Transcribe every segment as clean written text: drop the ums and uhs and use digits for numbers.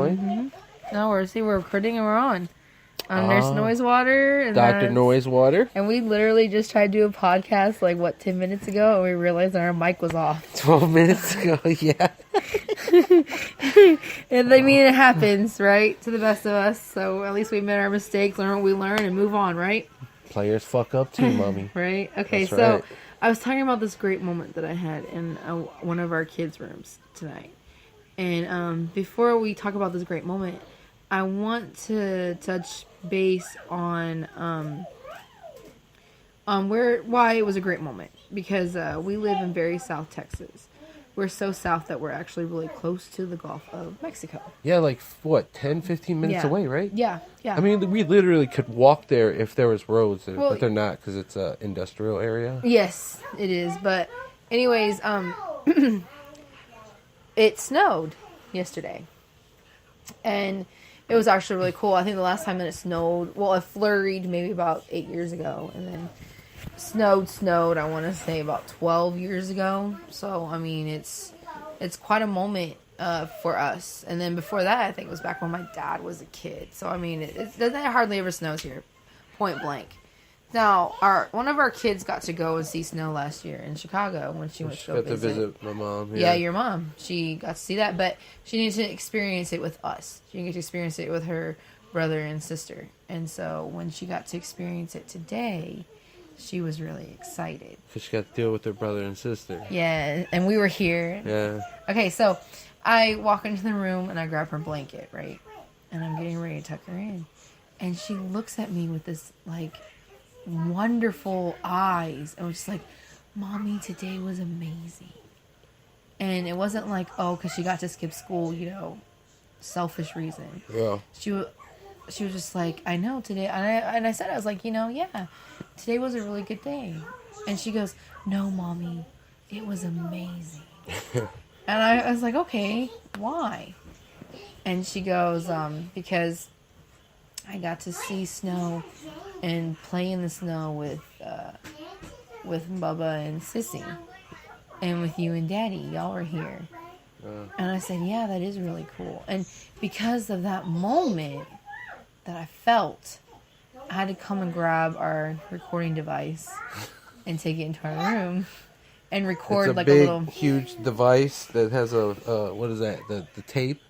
going? Mm-hmm. No, we're recording and we're on. Nurse Noisewater. And Dr. Noisewater. And we literally just tried to do a podcast 10 minutes ago, and we realized that our mic was off. 12 minutes ago, yeah. And I mean, it happens, right? To the best of us. So at least we made our mistakes, learn what we learn, and move on, right? Players fuck up too, mommy. Right? Okay, That's so right. I was talking about this great moment that I had in one of our kids' rooms tonight. And before we talk about this great moment, I want to touch base on why it was a great moment. Because we live in very South Texas. We're so south that we're actually really close to the Gulf of Mexico. Yeah, 10, 15 minutes away, right? Yeah. I mean, we literally could walk there if there was roads, but they're not because it's an industrial area. Yes, it is. But anyways, it snowed yesterday. And it was actually really cool. I think the last time that it snowed, it flurried maybe about 8 years ago. And then snowed, I want to say about 12 years ago. So, I mean, it's quite a moment for us. And then before that, I think it was back when my dad was a kid. So, I mean, it hardly ever snows here, point blank. Now, one of our kids got to go and see snow last year in Chicago when she went to go visit my mom. Yeah, your mom. She got to see that, but she needed to experience it with us. She didn't get to experience it with her brother and sister. And so when she got to experience it today, she was really excited. Because she got to deal with her brother and sister. Yeah, and we were here. Yeah. Okay, so I walk into the room and I grab her blanket, right? And I'm getting ready to tuck her in. And she looks at me with this, wonderful eyes. And was just like, Mommy, today was amazing. And it wasn't because she got to skip school, selfish reason. Yeah. She was just like, I know today. And I said, I was like, yeah, today was a really good day. And she goes, no, Mommy, it was amazing. And I was like, okay, why? And she goes, because I got to see snow and play in the snow with Bubba and Sissy. And with you and Daddy. Y'all were here. And I said, yeah, that is really cool. And because of that moment that I felt, I had to come and grab our recording device and take it into our room and record it's a a big, little huge device that has what is that? The tape,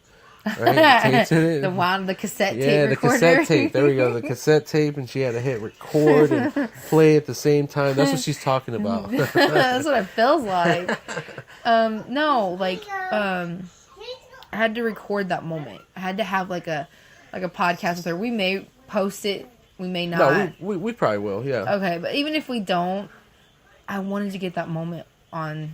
right? The tape's in it. the cassette tape Yeah, the recorder. cassette tape. There we go. The cassette tape, and she had to hit record and play at the same time. That's what she's talking about. That's what it feels like. I had to record that moment. I had to have a podcast with her. We may post it. We may not. No, we probably will, yeah. Okay, but even if we don't, I wanted to get that moment on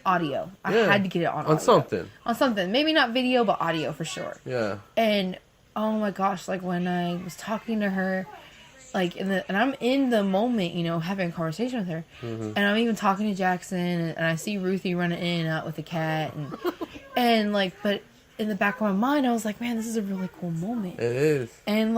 audio. I had to get it on audio. Something. On something. Maybe not video, but audio for sure. Yeah. And, oh my gosh, when I was talking to her, and I'm in the moment, having a conversation with her. Mm-hmm. And I'm even talking to Jackson, and I see Ruthie running in and out with the cat. And but in the back of my mind, I was like, man, this is a really cool moment. It is. And,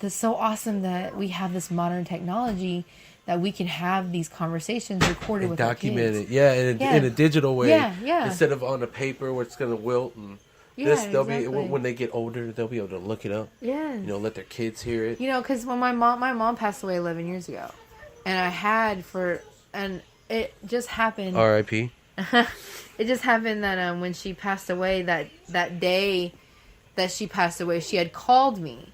it's so awesome that we have this modern technology that we can have these conversations recorded and with document our kids. It. Yeah, in a digital way. Yeah. Instead of on a paper where it's going to wilt. And they'll be, when they get older, they'll be able to look it up. Yeah. Let their kids hear it. Because when my mom passed away 11 years ago. And and it just happened. R.I.P. It just happened that when she passed away, that day that she passed away, she had called me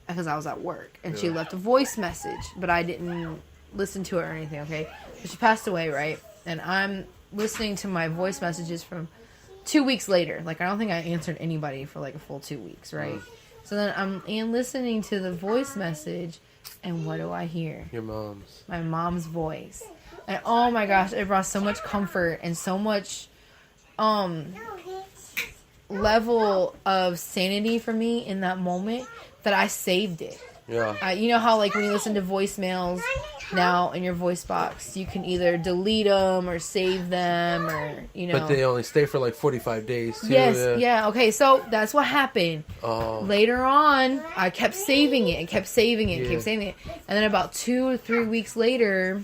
because I was at work, and she left a voice message, but I didn't listen to it or anything. Okay, but she passed away, right? And I'm listening to my voice messages from 2 weeks later. I don't think I answered anybody for a full 2 weeks, right? So then I'm listening to the voice message, and what do I hear? Your mom's. My mom's voice. And oh my gosh, it brought so much comfort and so much level of sanity for me in that moment that I saved it. Yeah. You know how when you listen to voicemails now in your voice box, you can either delete them or save them or, But they only stay for 45 days too. Yes, yeah. Okay, so that's what happened. Oh. Later on, I kept saving it and kept saving it and kept saving it. And then about 2 or 3 weeks later,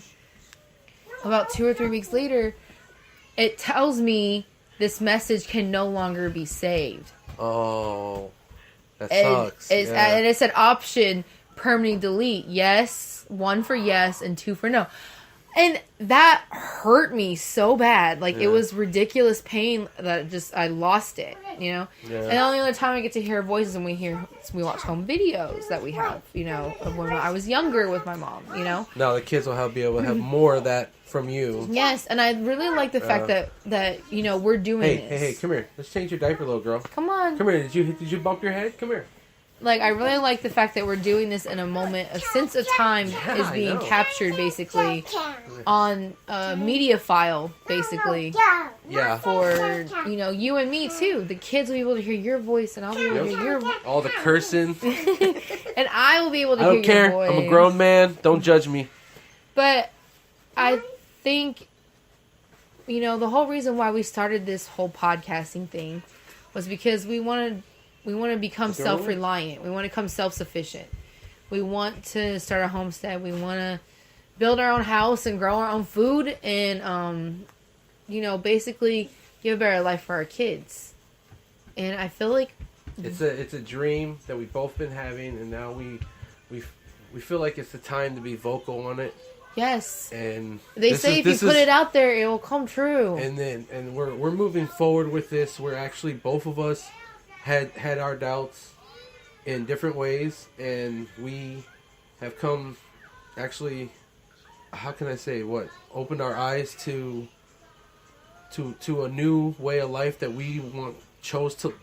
it tells me this message can no longer be saved. Oh, that And sucks. and it said option permanently delete. Yes, 1 for yes and 2 for no. And that hurt me so bad. Like, it was ridiculous pain that I lost it, you know? Yeah. And the only other time I get to hear voices when we watch home videos that we have, you know, of when I was younger with my mom, you know? Now the kids will be able to have more of that from you. Yes, and I really like the fact that you know, we're doing this. Hey, come here. Let's change your diaper, little girl. Come on. Come here. Did you bump your head? Come here. Like, I really like the fact that we're doing this in a moment, a sense of time is being captured, basically, on a media file, basically. Yeah. For, you know, you and me, too. The kids will be able to hear your voice, and I'll be able to hear your voice. All the cursing. And I will be able to I hear don't care. your voice. I'm a grown man. Don't judge me. But I think, you know, the whole reason why we started this whole podcasting thing was because we want to become self-reliant. We want to become self-sufficient. We want to start a homestead. We want to build our own house and grow our own food and, you know, basically give a better life for our kids. And I feel like it's a dream that we've both been having, and now we feel like it's the time to be vocal on it. yes, And they say if you put it out there, it will come true. And we're moving forward with this. We're actually, both of us had our doubts in different ways, and we have come, actually, how can I say, opened our eyes to a new way of life that we chose to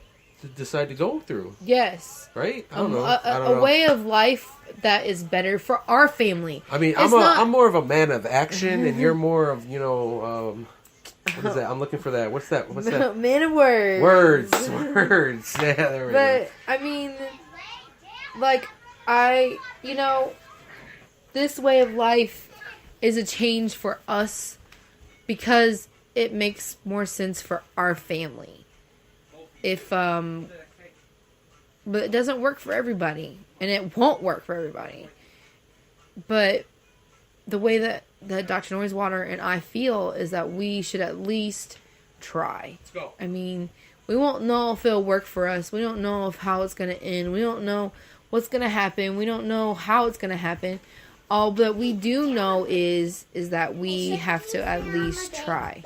decide to go through. Yes. Right? I don't know. A way of life that is better for our family. I mean, I'm more of a man of action, and you're more of, you know, what is that? I'm looking for that. What's that? Man of words. Words. Yeah, there we go. But, I mean, like, you know, this way of life is a change for us because it makes more sense for our family. But it doesn't work for everybody, and it won't work for everybody. But the way that Dr. Noisewater and I feel is that we should at least try. Let's go. I mean, we won't know if it'll work for us. We don't know how it's going to end. We don't know what's going to happen. We don't know how it's going to happen. All that we do know is that we have to at least try.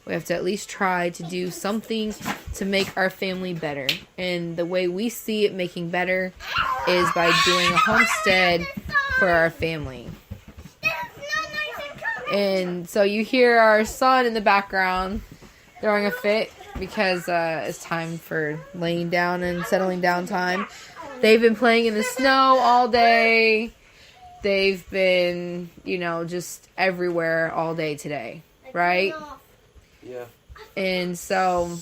We have to at least try to do something to make our family better. And the way we see it making better is by doing a homestead for our family. And so you hear our son in the background throwing a fit because it's time for laying down and settling down time. They've been playing in the snow all day. They've been, you know, just everywhere all day today, right? Yeah. And so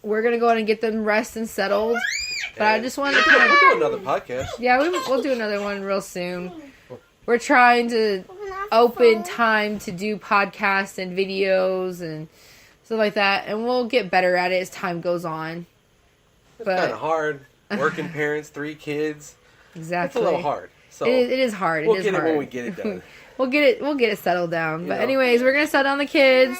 we're going to go ahead and get them rest and settled. But I just wanted to kind of... We'll do another podcast. Yeah, we'll do another one real soon. We're trying to open time to do podcasts and videos and stuff like that. And we'll get better at it as time goes on. It's kind of hard. Working parents, 3 kids. Exactly. It's a little hard. So it is hard. We'll get it when we get it done. We'll get it settled down. But anyways, we're going to settle down the kids.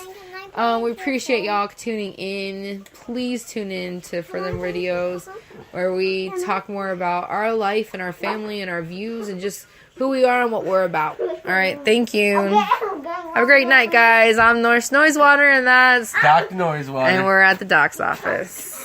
We appreciate y'all tuning in. Please tune in to further videos where we talk more about our life and our family and our views and just who we are and what we're about. All right, thank you. Have a great night, guys. I'm Nurse Noisewater, and that's Dr. Noisewater. and we're at the doc's office.